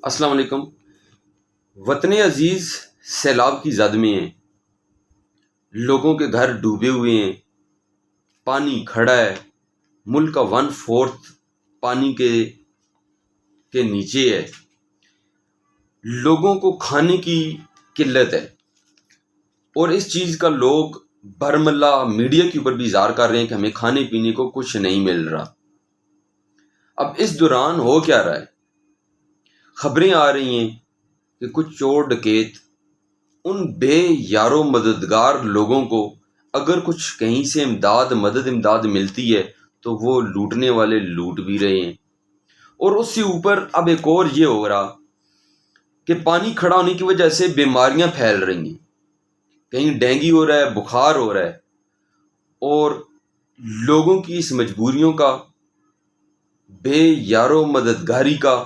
السلام علیکم۔ وطن عزیز سیلاب کی زد میں ہیں، لوگوں کے گھر ڈوبے ہوئے ہیں، پانی کھڑا ہے، ملک کا 1/4 پانی کے نیچے ہے، لوگوں کو کھانے کی قلت ہے، اور اس چیز کا لوگ برملا میڈیا کے اوپر بھی اظہار کر رہے ہیں کہ ہمیں کھانے پینے کو کچھ نہیں مل رہا۔ اب اس دوران ہو کیا رہا ہے؟ خبریں آ رہی ہیں کہ کچھ چور ڈکیت ان بے یارو مددگار لوگوں کو اگر کچھ کہیں سے امداد ملتی ہے تو وہ لوٹنے والے لوٹ بھی رہے ہیں، اور اس سے اوپر اب ایک اور یہ ہو رہا کہ پانی کھڑا ہونے کی وجہ سے بیماریاں پھیل رہی ہیں، کہیں ڈینگی ہو رہا ہے، بخار ہو رہا ہے، اور لوگوں کی اس مجبوریوں کا، بے یارو مددگاری کا،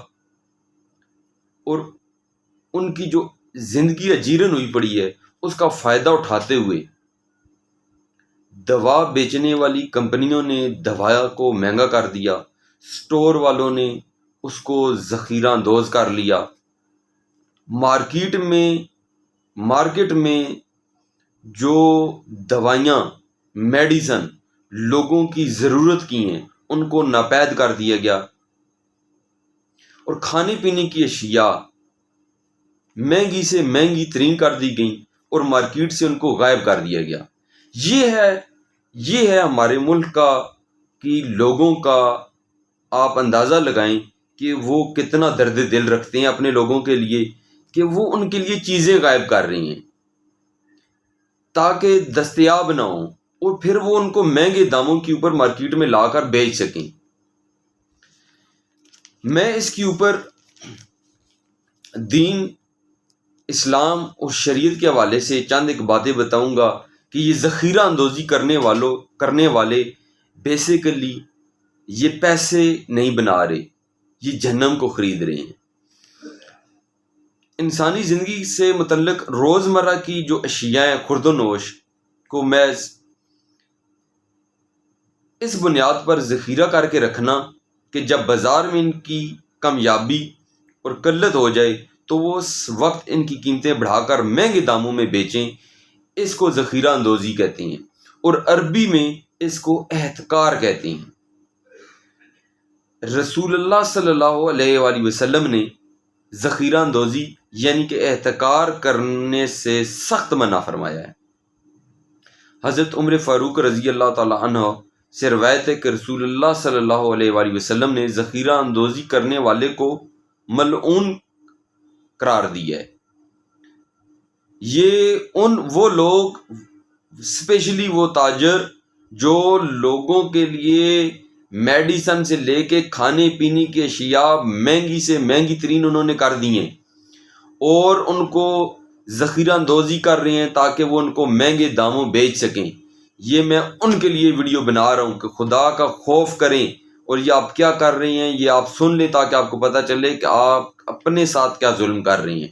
اور ان کی جو زندگی اجیرن ہوئی پڑی ہے اس کا فائدہ اٹھاتے ہوئے دوا بیچنے والی کمپنیوں نے دوا کو مہنگا کر دیا، سٹور والوں نے اس کو ذخیرہ اندوز کر لیا، مارکیٹ میں جو دوائیاں میڈیسن لوگوں کی ضرورت کی ہیں ان کو ناپید کر دیا گیا، اور کھانے پینے کی اشیاء مہنگی سے مہنگی ترین کر دی گئیں اور مارکیٹ سے ان کو غائب کر دیا گیا۔ یہ ہے ہمارے ملک کا کہ لوگوں کا آپ اندازہ لگائیں کہ وہ کتنا درد دل رکھتے ہیں اپنے لوگوں کے لیے، کہ وہ ان کے لیے چیزیں غائب کر رہی ہیں تاکہ دستیاب نہ ہوں، اور پھر وہ ان کو مہنگے داموں کے اوپر مارکیٹ میں لا کر بیچ سکیں۔ میں اس کے اوپر دین، اسلام اور شریعت کے حوالے سے چند ایک باتیں بتاؤں گا کہ یہ ذخیرہ اندوزی کرنے والے بیسیکلی یہ پیسے نہیں بنا رہے، یہ جہنم کو خرید رہے ہیں۔ انسانی زندگی سے متعلق روزمرہ کی جو اشیاء ہیں خرد و نوش کو محض اس بنیاد پر ذخیرہ کر کے رکھنا کہ جب بازار میں ان کی کامیابی اور قلت ہو جائے تو وہ اس وقت ان کی قیمتیں بڑھا کر مہنگے داموں میں بیچیں، اس کو ذخیرہ اندوزی کہتے ہیں، اور عربی میں اس کو احتکار کہتے ہیں۔ رسول اللہ صلی اللہ علیہ وآلہ وسلم نے ذخیرہ اندوزی یعنی کہ احتکار کرنے سے سخت منع فرمایا ہے۔ حضرت عمر فاروق رضی اللہ تعالی عنہ سے روایت ہے کہ رسول اللہ صلی اللہ علیہ وآلہ وسلم نے ذخیرہ اندوزی کرنے والے کو ملعون قرار دیا ہے۔ یہ وہ لوگ، اسپیشلی وہ تاجر جو لوگوں کے لیے میڈیسن سے لے کے کھانے پینے کی اشیاء مہنگی سے مہنگی ترین انہوں نے کر دی ہیں اور ان کو ذخیرہ اندوزی کر رہے ہیں تاکہ وہ ان کو مہنگے داموں بیچ سکیں، یہ میں ان کے لیے ویڈیو بنا رہا ہوں کہ خدا کا خوف کریں، اور یہ آپ کیا کر رہے ہیں یہ آپ سن لیں تاکہ آپ کو پتہ چلے کہ آپ اپنے ساتھ کیا ظلم کر رہے ہیں۔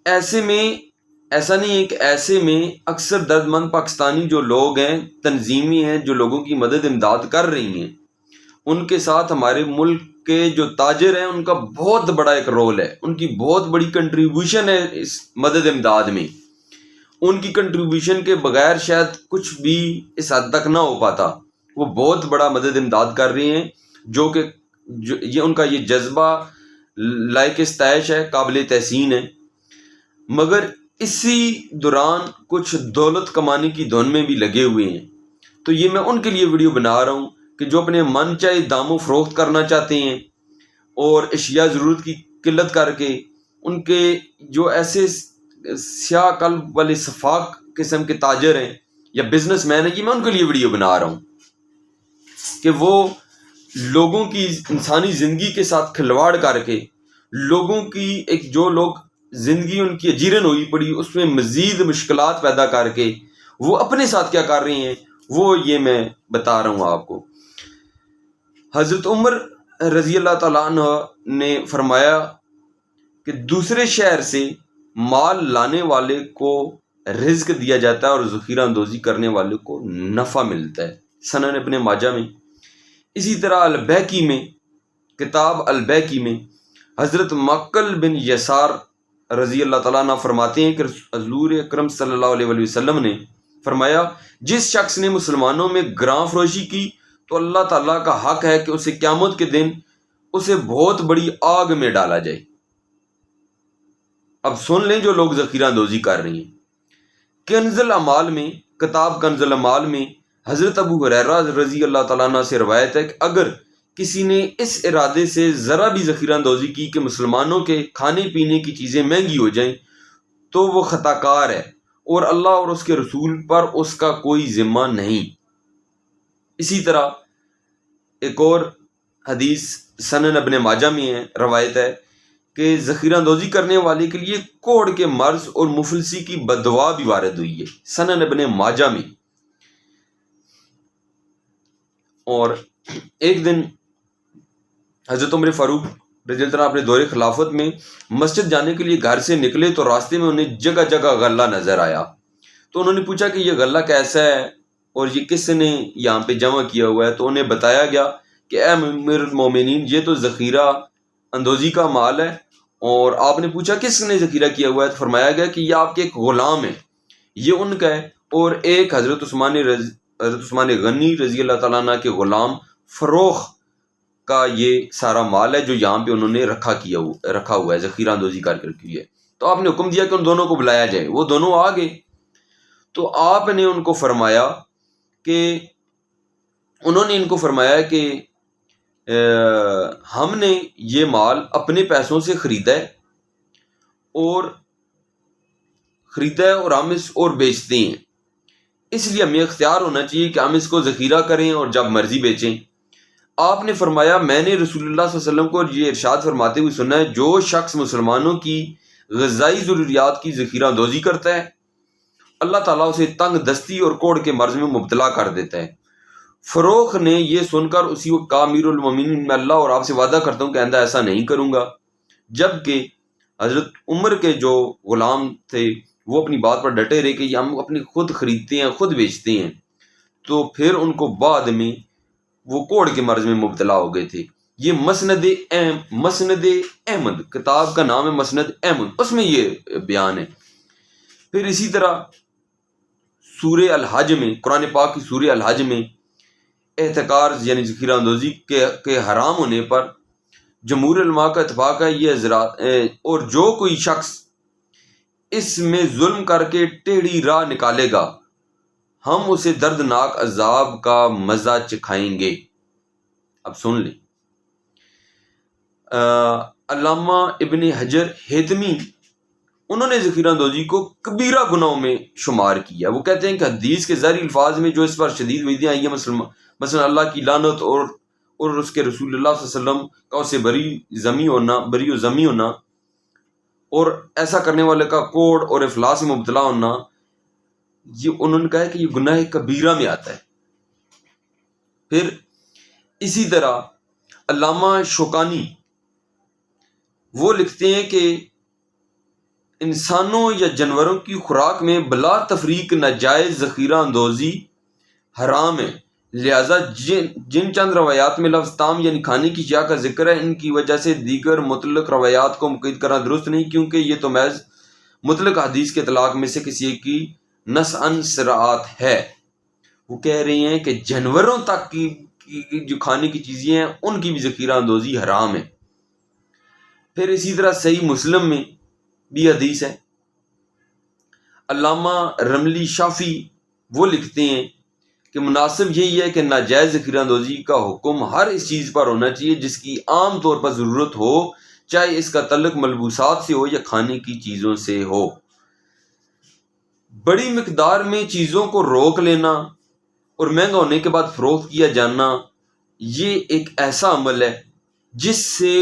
ایسا نہیں ہے کہ ایسے میں اکثر درد مند پاکستانی جو لوگ ہیں، تنظیمیں ہیں جو لوگوں کی امداد کر رہی ہیں، ان کے ساتھ ہمارے ملک کے جو تاجر ہیں ان کا بہت بڑا ایک رول ہے، ان کی بہت بڑی کنٹریبیوشن ہے اس امداد میں۔ ان کی کنٹریبیوشن کے بغیر شاید کچھ بھی اس حد تک نہ ہو پاتا، وہ بہت بڑا امداد کر رہے ہیں، جو کہ یہ ان کا یہ جذبہ لائق ستائش ہے، قابل تحسین ہے، مگر اسی دوران کچھ دولت کمانے کی دھن میں بھی لگے ہوئے ہیں۔ تو یہ میں ان کے لیے ویڈیو بنا رہا ہوں کہ جو اپنے من چاہے داموں فروخت کرنا چاہتے ہیں اور اشیاء ضرورت کی قلت کر کے، ان کے جو ایسے سیاہ قلب والے شفاق قسم کے تاجر ہیں یا بزنس مین ہیں، یہ میں ان کے لیے ویڈیو بنا رہا ہوں کہ وہ لوگوں کی انسانی زندگی کے ساتھ کھلواڑ کر کے، لوگوں کی جو لوگ زندگی ان کی اجیرن ہوئی پڑی اس میں مزید مشکلات پیدا کر کے وہ اپنے ساتھ کیا کر رہے ہیں، وہ یہ میں بتا رہا ہوں آپ کو۔ حضرت عمر رضی اللہ تعالیٰ عنہ نے فرمایا کہ دوسرے شہر سے مال لانے والے کو رزق دیا جاتا ہے اور ذخیرہ اندوزی کرنے والے کو نفع ملتا ہے، سنن ابن ماجہ میں۔ اسی طرح البیہقی میں کتاب البیکی میں حضرت مقل بن یسار رضی اللہ تعالیٰ عنہ فرماتے ہیں کہ حضور اکرم صلی اللہ علیہ وسلم نے فرمایا جس شخص نے مسلمانوں میں گراں فروشی کی تو اللہ تعالیٰ کا حق ہے کہ اسے قیامت کے دن اسے بہت بڑی آگ میں ڈالا جائے۔ اب سن لیں جو لوگ ذخیرہ اندوزی کر رہی ہیں۔ کنز الاعمال میں، کتاب کنز الاعمال میں حضرت ابو ہریرہ رضی اللہ تعالیٰ عنہ سے روایت ہے کہ اگر کسی نے اس ارادے سے ذرا بھی ذخیرہ اندوزی کی کہ مسلمانوں کے کھانے پینے کی چیزیں مہنگی ہو جائیں تو وہ خطا کار ہے اور اللہ اور اس کے رسول پر اس کا کوئی ذمہ نہیں۔ اسی طرح ایک اور حدیث سنن ابن ماجہ میں ہے، روایت ہے کہ ذخیرہ اندوزی کرنے والے کے لیے کوڑ کے مرض اور مفلسی کی بددعا بھی وارد ہوئی ہے، سنن ابن ماجہ میں۔ اور ایک دن حضرت عمر فاروق رضی اللہ عنہ اپنے دور خلافت میں مسجد جانے کے لیے گھر سے نکلے تو راستے میں انہیں جگہ جگہ غلہ نظر آیا، تو انہوں نے پوچھا کہ یہ غلہ کیسا ہے اور یہ کس نے یہاں پہ جمع کیا ہوا ہے؟ تو انہیں بتایا گیا کہ اے امیر المومنین، یہ تو ذخیرہ اندوزی کا مال ہے۔ اور آپ نے پوچھا کس نے ذخیرہ کیا ہوا ہے؟ تو فرمایا گیا کہ یہ آپ کے ایک غلام ہے، یہ ان کا ہے، اور ایک حضرت عثمان غنی رضی اللہ تعالیٰ عنہ کے غلام فروخ کا یہ سارا مال ہے جو یہاں پہ انہوں نے رکھا ہوا ہے، ذخیرہ اندوزی کر کے رکھی ہے۔ تو آپ نے حکم دیا کہ ان دونوں کو بلایا جائے، وہ دونوں آ گئے۔ تو آپ نے ان کو فرمایا کہ ہم نے یہ مال اپنے پیسوں سے خریدا ہے اور ہم اس اور بیچتے ہیں، اس لیے ہمیں اختیار ہونا چاہیے کہ ہم اس کو ذخیرہ کریں اور جب مرضی بیچیں۔ آپ نے فرمایا میں نے رسول اللہ صلی اللہ علیہ وسلم کو یہ ارشاد فرماتے ہوئے سنا ہے جو شخص مسلمانوں کی غذائی ضروریات کی ذخیرہ اندوزی کرتا ہے اللہ تعالیٰ اسے تنگ دستی اور کوڑ کے مرض میں مبتلا کر دیتا ہے۔ فروخ نے یہ سن کر اسی وقت کہا امیر المومنین، میں اللہ اور آپ سے وعدہ کرتا ہوں کہ آئندہ ایسا نہیں کروں گا۔ جبکہ حضرت عمر کے جو غلام تھے وہ اپنی بات پر ڈٹے رہے کہ ہم اپنی خود خریدتے ہیں خود بیچتے ہیں، تو پھر ان کو بعد میں وہ کوڑ کے مرض میں مبتلا ہو گئے تھے۔ یہ مسند احمد، کتاب کا نام ہے مسند احمد، اس میں یہ بیان ہے۔ پھر اسی طرح سورہ الحج میں، قرآن پاک کی سورہ الحج میں احتکار یعنی ذخیرہ اندوزی کے حرام ہونے پر جمہور علماء کا اتفاق ہے یہ حضرات، اور جو کوئی شخص اس میں ظلم کر کے ٹیڑھی راہ نکالے گا ہم اسے دردناک عذاب کا مزہ چکھائیں گے۔ اب سن لیں، علامہ ابن حجر ہیتمی انہوں نے ذخیرہ اندوزی کو کبیرہ گناہوں میں شمار کیا۔ وہ کہتے ہیں کہ حدیث کے ظاہری الفاظ میں جو اس پر شدید وعیدیں آئی ہیں، مثلا اللہ کی لعنت اور اس کے رسول اللہ صلی اللہ علیہ وسلم کا اسے بری و ذمی ہونا اور ایسا کرنے والے کا کوڑ اور افلاس میں مبتلا ہونا، یہ انہوں نے کہا ہے کہ یہ گناہ کبیرہ میں آتا ہے۔ پھر اسی طرح علامہ شوکانی وہ لکھتے ہیں کہ انسانوں یا جانوروں کی خوراک میں بلا تفریق ناجائز ذخیرہ اندوزی حرام ہے، لہذا جن چند روایات میں لفظ طعام یعنی کھانے کی اشیاء کا ذکر ہے ان کی وجہ سے دیگر مطلق روایات کو مقید کرنا درست نہیں، کیونکہ یہ تو محض مطلق حدیث کے اطلاق میں سے کسی ایک کی نسعن صراعت ہے۔ وہ کہہ رہے ہیں کہ جانوروں تک کی جو کھانے کی چیزیں ہیں ان کی بھی ذخیرہ اندوزی حرام ہے۔ پھر اسی طرح صحیح مسلم میں بھی حدیث ہے۔ علامہ رملی شافی وہ لکھتے ہیں کہ مناسب یہی ہے کہ ناجائز ذخیرہ اندوزی کا حکم ہر اس چیز پر ہونا چاہیے جس کی عام طور پر ضرورت ہو، چاہے اس کا تعلق ملبوسات سے ہو یا کھانے کی چیزوں سے ہو۔ بڑی مقدار میں چیزوں کو روک لینا اور مہنگا ہونے کے بعد فروخت کیا جانا یہ ایک ایسا عمل ہے جس سے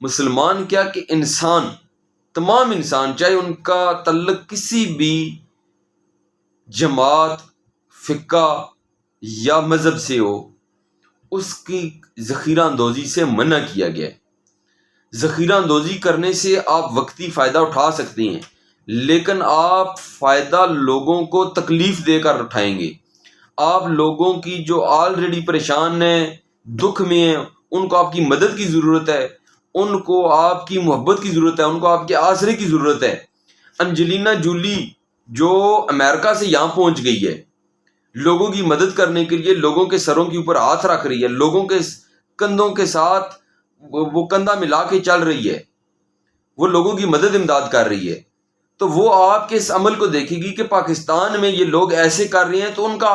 مسلمان کیا کہ تمام انسان چاہے ان کا تعلق کسی بھی جماعت، فقہ یا مذہب سے ہو، اس کی ذخیرہ اندوزی سے منع کیا گیا ہے۔ ذخیرہ اندوزی کرنے سے آپ وقتی فائدہ اٹھا سکتے ہیں، لیکن آپ فائدہ لوگوں کو تکلیف دے کر اٹھائیں گے۔ آپ لوگوں کی جو آلریڈی پریشان ہیں، دکھ میں ہیں، ان کو آپ کی مدد کی ضرورت ہے، ان کو آپ کی محبت کی ضرورت ہے، ان کو آپ کے آسرے کی ضرورت ہے۔ انجلینا جولی جو امریکہ سے یہاں پہنچ گئی ہے لوگوں کی مدد کرنے کے لیے، لوگوں کے سروں کے اوپر ہاتھ رکھ رہی ہے، لوگوں کے کندھوں کے ساتھ وہ کندھا ملا کے چل رہی ہے، وہ لوگوں کی مدد امداد کر رہی ہے، تو وہ آپ کے اس عمل کو دیکھے گی کہ پاکستان میں یہ لوگ ایسے کر رہے ہیں، تو ان کا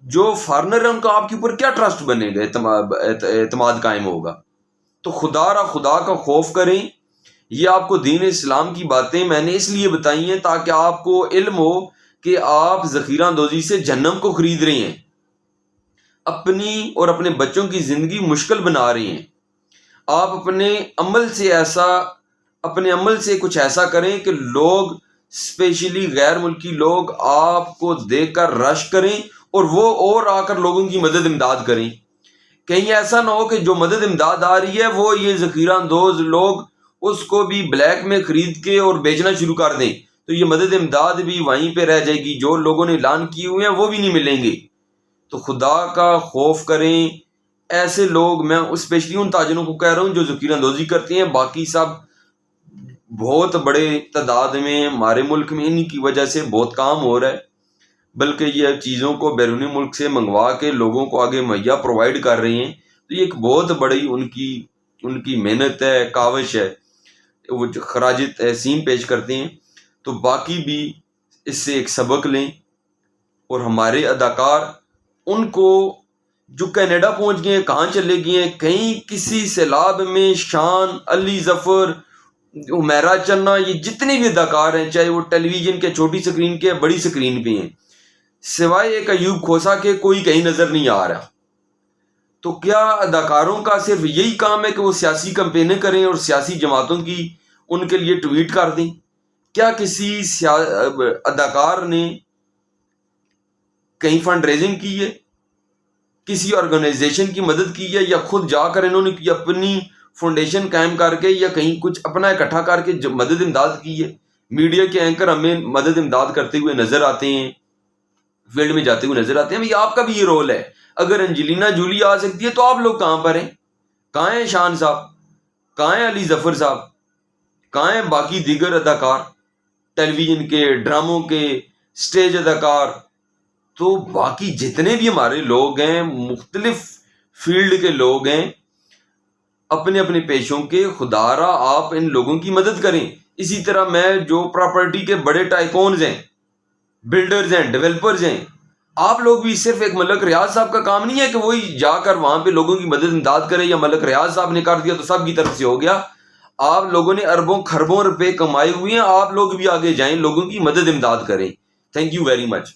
جو فارنر ہے ان کا آپ کے اوپر کیا ٹرسٹ بنے گا، اعتماد قائم ہوگا۔ تو خدا کا خوف کریں۔ یہ آپ کو دین اسلام کی باتیں میں نے اس لیے بتائی ہیں تاکہ آپ کو علم ہو کہ آپ ذخیرہ اندوزی سے جہنم کو خرید رہے ہیں، اپنی اور اپنے بچوں کی زندگی مشکل بنا رہے ہیں۔ آپ اپنے عمل سے کچھ ایسا کریں کہ لوگ، اسپیشلی غیر ملکی لوگ، آپ کو دیکھ کر رش کریں اور وہ اور آ کر لوگوں کی مدد امداد کریں۔ کہیں ایسا نہ ہو کہ جو مدد امداد آ رہی ہے وہ یہ ذخیرہ اندوز لوگ اس کو بھی بلیک میں خرید کے اور بیچنا شروع کر دیں، تو یہ مدد امداد بھی وہیں پہ رہ جائے گی، جو لوگوں نے اعلان کیے ہوئے ہیں وہ بھی نہیں ملیں گے۔ تو خدا کا خوف کریں۔ ایسے لوگ، میں اسپیشلی ان تاجروں کو کہہ رہا ہوں جو ذخیرہ اندوزی کرتے ہیں، باقی سب بہت بڑے تعداد میں ہمارے ملک میں انہی کی وجہ سے بہت کام ہو رہا ہے، بلکہ یہ چیزوں کو بیرونی ملک سے منگوا کے لوگوں کو آگے مہیا پرووائڈ کر رہے ہیں، تو یہ ایک بہت بڑی ان کی محنت ہے، کاوش ہے، وہ خراج تحسین پیش کرتے ہیں۔ تو باقی بھی اس سے ایک سبق لیں، اور ہمارے اداکار ان کو جو کینیڈا پہنچ گئے ہیں، کہاں چلے گئے ہیں، کہیں کسی سیلاب میں شان، علی ظفر، حمیرہ چنا، یہ جتنے بھی اداکار ہیں، چاہے وہ ٹیلی ویژن کے چھوٹی سکرین کے بڑی سکرین پہ ہیں، سوائے ایک ایوب کھوسا کے کوئی کہیں نظر نہیں آ رہا۔ تو کیا اداکاروں کا صرف یہی کام ہے کہ وہ سیاسی کمپینیں کریں اور سیاسی جماعتوں کی ان کے لیے ٹویٹ کر دیں؟ کیا کسی اداکار نے کہیں فنڈ ریزنگ کی ہے، کسی آرگنائزیشن کی مدد کی ہے، یا خود جا کر انہوں نے اپنی فاؤنڈیشن قائم کر کے یا کہیں کچھ اپنا اکٹھا کر کے مدد امداد کی ہے؟ میڈیا کے اینکر ہمیں مدد امداد کرتے ہوئے نظر آتے ہیں، فیلڈ میں جاتے ہوئے نظر آتے ہیں، آپ کا بھی یہ رول ہے۔ اگر انجلینا جولی آ سکتی ہے تو آپ لوگ کہاں پر ہیں؟ کہاں ہیں شان صاحب؟ کہاں ہیں علی ظفر صاحب؟ کہاں ہیں باقی دیگر اداکار، ٹیلی ویژن کے، ڈراموں کے، سٹیج اداکار؟ تو باقی جتنے بھی ہمارے لوگ ہیں، مختلف فیلڈ کے لوگ ہیں، اپنے اپنے پیشوں کے، خدا را آپ ان لوگوں کی مدد کریں۔ اسی طرح میں جو پراپرٹی کے بڑے ٹائکونز ہیں، بلڈرز ہیں، ڈیولپرز ہیں، آپ لوگ بھی، صرف ایک ملک ریاض صاحب کا کام نہیں ہے کہ وہی جا کر وہاں پہ لوگوں کی مدد امداد کرے، یا ملک ریاض صاحب نے کر دیا تو سب کی طرف سے ہو گیا۔ آپ لوگوں نے اربوں خربوں روپے کمائے ہوئے ہیں، آپ لوگ بھی آگے جائیں، لوگوں کی مدد امداد کریں۔ Thank you very much.